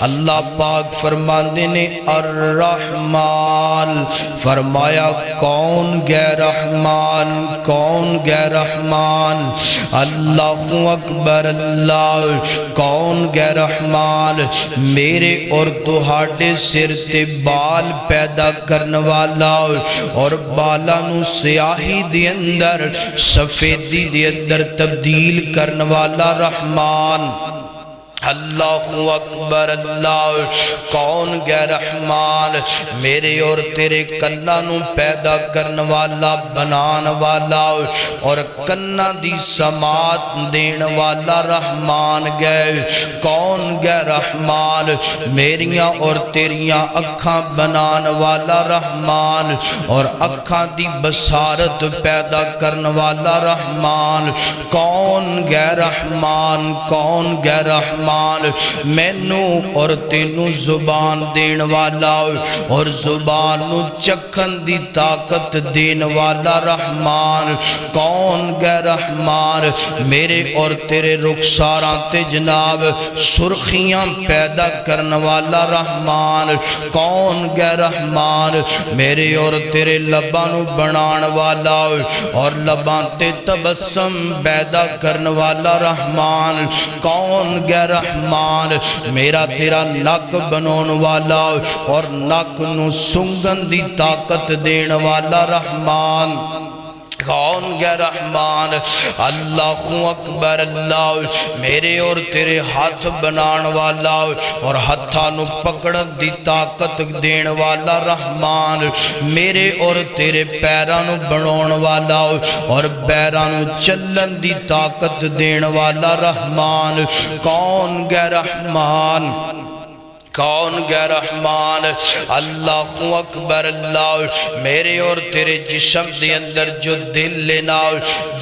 اللہ پاک فرماندے نے الرحمن، فرمایا کون گے رحمان، کون گے رحمان؟ اللہ اکبر، اللہ کون گے رحمان؟ میرے اور تہاڈے سر تے بال پیدا کرن والا اور بالاں نو سیاہی دے اندر سفیدی دے اندر تبدیل کرن والا رحمان۔ اللہ اکبر، اللہ کون گے رحمان؟ میرے اور تیرے کناں نو پیدا کرن والا، بنان والا اور کناں دی سماعت دین والا رحمان گے۔ کون گے رحمان؟ میریاں اور تیریاں اکھاں بنان والا رحمان اور اکھاں دی بصارت پیدا کرن والا رحمان۔ کون گے رحمان، کون گے رحمان؟ مینو اور تینو زبان دین والا اور زبان نو چکھن دی طاقت دین والا رحمان۔ کون گے رحمان؟ میرے اور تیرے رخساراں تے جناب سرخیاں پیدا کرن والا رحمان۔ کون گے رحمان؟ میرے اور تیرے لباں نو بنان والا اور لباں تے تبسم پیدا کرن والا رحمان۔ کون گے رحمان؟ میرا تیرا ناک بنون والا اور ناک نو سنگن دی طاقت دین والا رحمان۔ کون گے رحمان؟ اللہ اکبر، اللہ میرے اور تیرے ہاتھ بنان والا اور ہتھاں نو پکڑن دی طاقت دین والا رحمان۔ میرے اور تیرے پیراں نو بناون والا اور پیراں نو چلن دی طاقت دین والا رحمان۔ کون گے رحمان؟ کون گے رحمان؟ اللہ اکبر، اللہ میرے اور تیرے جسم دے اندر جو دل لینا،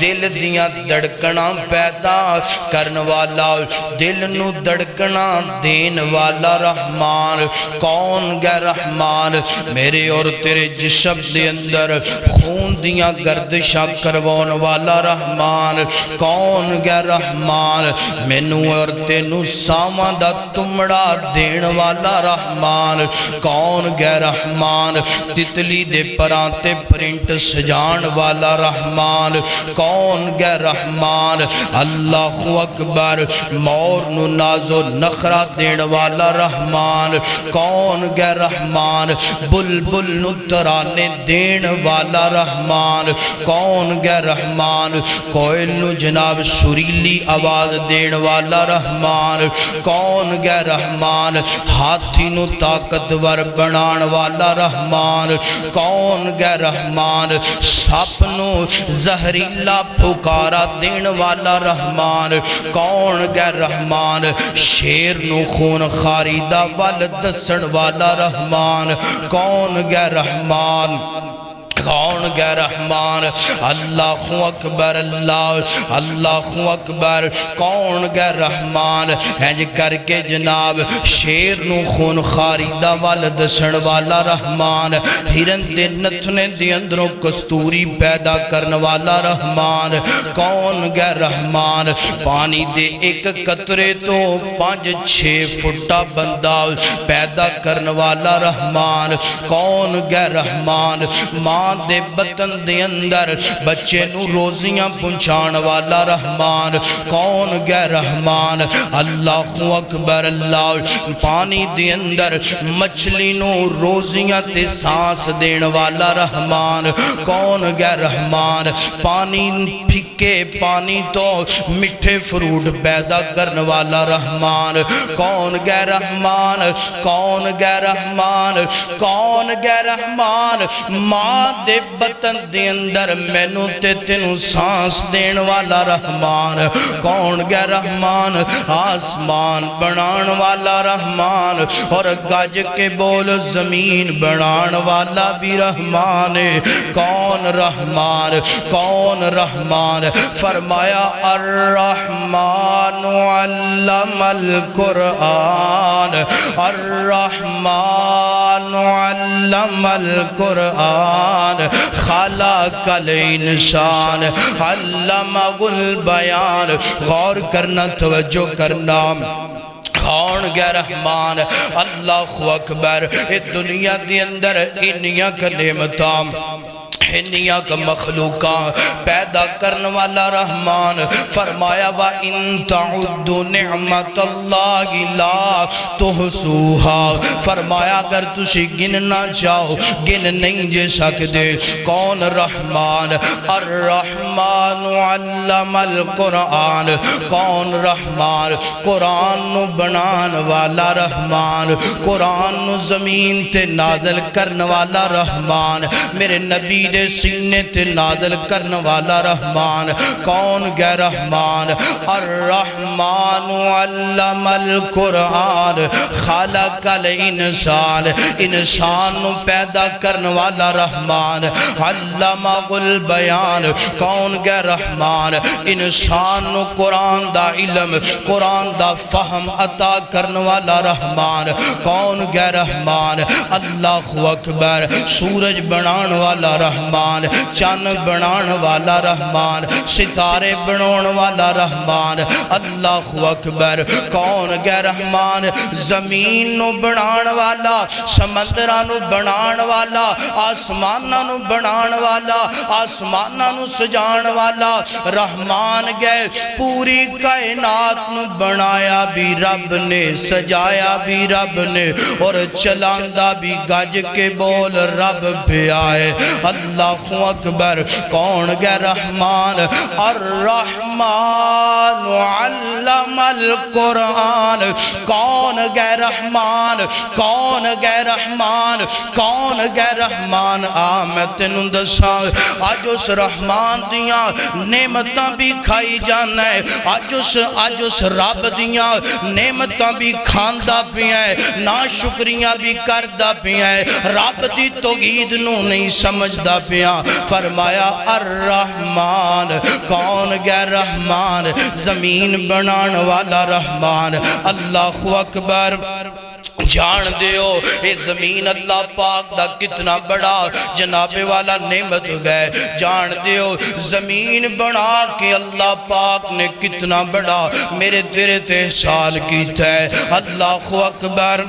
دل دیاں دڑکنا پیدا کرن والا، دل نو دڑکنا دین والا رحمان۔ کون گے رحمان؟ میرے اور تیرے جسم دے اندر خون دیاں گردشاں کروان والا رحمان۔ کون گے رحمان؟ مینوں اور تینوں ساواں دا تمڑا دین والا رحمان۔ کون گے رحمان؟ تتلی دے پرانتے پرنٹ سجان والا رحمان۔ کون گے رحمان؟ اللہ اکبر، مور نو نازو نخرہ دین والا رحمان۔ کون گے رحمان؟ بلبل نو ترانے دین والا رحمان۔ کون گے رحمان؟ کوئل نو جناب سریلی آواز دین والا رحمان۔ کون گے رحمان؟ ہاتھی نو طاقتور بنان والا رحمان۔ کون گے رحمان؟ سپ نو زہریلا پھکارا دین والا رحمان۔ کون گے رحمان؟ شیر نو خون خاریدہ وال دسن والا رحمان۔ کون گے رحمان؟ کون گے رحمان؟ اللہ اکبر، اللہ اللہ اکبر، کون گے رحمان؟ اینج کر کے جناب شیر نو خون خاریدہ وال دسن والا رحمان۔ ہرن دے نتھنے دے اندروں کستوری پیدا کرن والا رحمان۔ کون گے رحمان؟ پانی دے ایک قطرے تو 5-6 فٹا بندہ پیدا کرن والا رحمان۔ کون گے رحمان؟ ماں دے بطن دے اندر بچے نو روزیاں پہنچان والا رحمان۔ کون گے رحمان؟ اللہ اکبر، اللہ پانی دے اندر مچھلی نو روزیاں تے سانس دین والا رحمان۔ کون گے رحمان؟ پانی پھکے پانی تو مٹھے فروٹ پیدا کرن والا رحمان۔ کون گے رحمان؟ کون گے رحمان؟ کون گے رحمان؟ ماں دے بطن دے اندر مینوں تے تینوں سانس دین والا رحمان۔ کون گے رحمان؟ آسمان بنان والا رحمان اور گج کے بول زمین بنان والا بھی رحمان۔ کون رحمان؟ کون رحمان؟ فرمایا الرحمن علم القرآن، الرحمن علم القرآن، خلق الانسان علمہ البیان۔ غور کرنا، توجہ کرنا، کون گے رحمان اللہ اکبر اس دنیا دی اندر انیاں نعمتاں انیاں کا مخلوقاں پیدا کرنے والا رحمان فرمایا وَإِن تَعُدُّ نِعْمَةَ اللَّهِ لَا تُحْصُوهَا فرمایا اگر تسی گننا چاہو گن نہیں جے سکتے کون رحمان الرحمن علم القرآن کون رحمان قرآن نو بنان والا رحمان قرآن نو زمین تے نازل کرنے والا رحمان میرے نبی دے سینے تے نازل کرنے والا رحمان کون گے رحمان الرحمن علم القرآن خالق الانسان انسان نو پیدا کرنے والا رحمان علم البیان کون گے رحمان انسان نو قرآن دا علم قرآن دا فہم عطا کرنے والا رحمان کون گے رحمان اللہ اکبر سورج بنان والا رحمان چاند بنان والا رحمان ستارے بنان والا رحمان اللہ اکبر کون گے رحمان زمین نو بنان والا سمندران نو بنان والا آسماناں نو بنان والا آسماناں نو سجان والا رحمان گے پوری کائنات نو بنایا بھی رب نے سجایا بھی رب نے اور چلاندہ بھی گج کے بول رب پہ آئے اللہ اکبر کون گے رحمان الرحمن علم القرآن کون گے رحمان کون گے رحمان کون گے رحمان میں تینوں دساں آج اس رحمان دیاں نعمتاں بھی کھائی جانا ہے آج اس رب دیاں نعمتاں بھی کھاندا پیا ہے نا شکریاں بھی کردا پیا ہے رب دی توحید نو نہیں سمجھدا پیا فرمایا الرحمن کون گے رحمان زمین بنان والا رحمان اللہ اکبر جان دیو اے زمین اللہ پاک دا کتنا بڑا جناب والا نعمت گئے جان دیو زمین بنا کے اللہ پاک نے کتنا بڑا میرے تیرے احسان کیتا ہے اللہ اکبر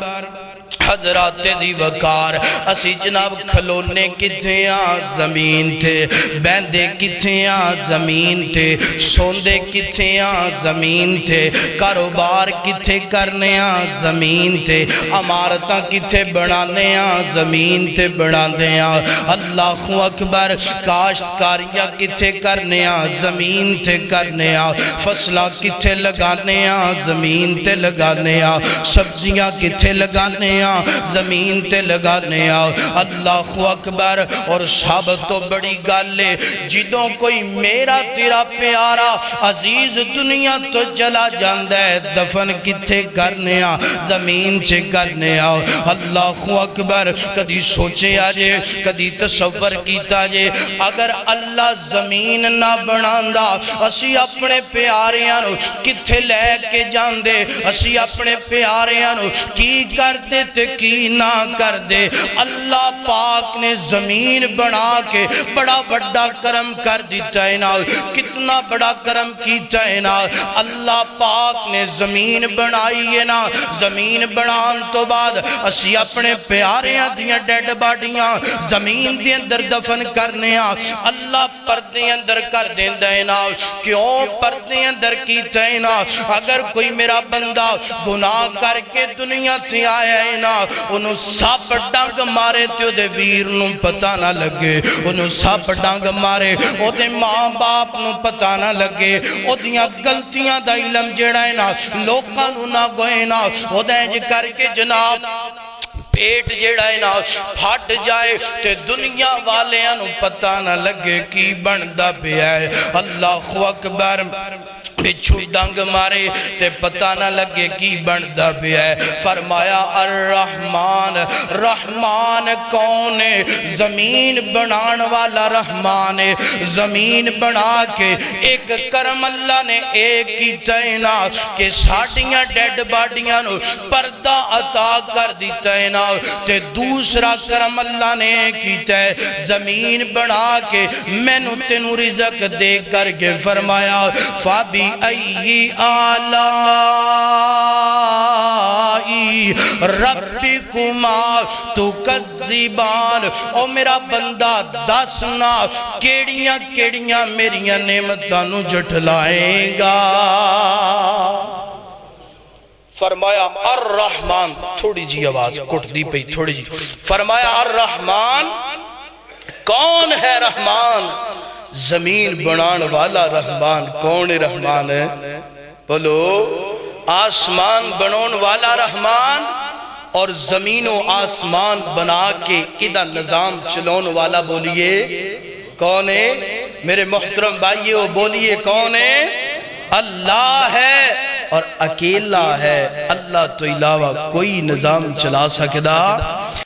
حضرات دی وقار اسی جناب کھلونے کتھیاں زمین تھے بیندے کتھیاں زمین تھے سوندے کتھیاں زمین تھے کاروبار کتھے کرنیاں زمین تھے عمارتاں کتھے بنانیاں زمین تھے بناندیاں اللہ اکبر کاشتکاریاں کتھے کرنیاں زمین تھے کرنیاں فصلہ کتھے لگانیاں زمین تے لگانیاں سبزیاں کتھے لگانیاں زمین تے لگانے آؤ اللہ اکبر اور سب تو بڑی گالے جدوں کوئی میرا تیرا پیارا عزیز دنیا تو چلا جاندہ ہے دفن کتھے کرنے آؤ زمین سے کرنے آؤ اللہ اکبر کدی سوچے آجے کدی تصور کیتا جے اگر اللہ زمین نہ بناندہ اسی اپنے پیاریاں کتھے لے کے جاندے اسی اپنے پیاریاں کی کرتے تے کی نہ کر دے اللہ پاک نے زمین بنا کے بڑا بڑا کرم کر دیتا ہے نا کتنا بڑا کرم کیتا ہے نا اللہ پاک نے زمین بنائی ہے نا زمین بنان تو بعد اسی اپنے پیاریاں دیاں ڈیڈ باڈیاں زمین دے اندر دفن کرنے اللہ پردے اندر کر دیندہ ہے نا کیوں پردے اندر کیتا ہے نا اگر کوئی میرا بندہ گناہ کر کے دنیا تھی آیا ہے نا انہوں ساپ ڈانگ مارے تے دے ویر نوں پتہ نہ لگے انہوں ساپ ڈانگ مارے او دے ماں باپ نوں پتہ نہ لگے او دیاں گلتیاں دا علم جڑا ہے نا لوکاں نوں نہ گوئے نا او دے کر کے جناب پیٹ جیڑا ہے نا پھٹ جائے تے دنیا والے انہوں پتہ نہ لگے کی بندہ پہ آئے اللہ اکبر بچھو ڈنگ مارے تے پتہ نہ لگے کی بندہ بھی ہے فرمایا الرحمن رحمان کون ہے زمین بنان والا رحمان ہے زمین بنا کے ایک کرم اللہ نے ایک کی تینا کہ ساڑیاں ڈیڈ باڈیاں نو پردہ عطا کر دی تینا تے دوسرا کرم اللہ نے کی تے زمین بنا کے میں نو تینو رزق دے کر کے فرمایا فابی فَبِأَيِّ آلَاءِ رَبِّكُمَا تُكَذِّبَانِ۔ او میرا بندہ دسنا کیڑیاں کیڑیاں میریاں نعمتاں نو جھٹلائیں گا؟ فرمایا الرحمن، تھوڑی جی آواز کٹ دی پئی تھوڑی جی، فرمایا الرحمن، کون ہے رحمان؟ زمین بنان والا رحمان۔ کون رحمان ہے؟ بولو، آسمان بنان والا رحمان اور زمین و آسمان بنا کے ادھا نظام چلون والا بولیے کون ہے؟ میرے محترم بھائیو بولیے کون ہے؟ اللہ ہے اور اکیلا ہے، اللہ تو علاوہ کوئی نظام چلا سکتا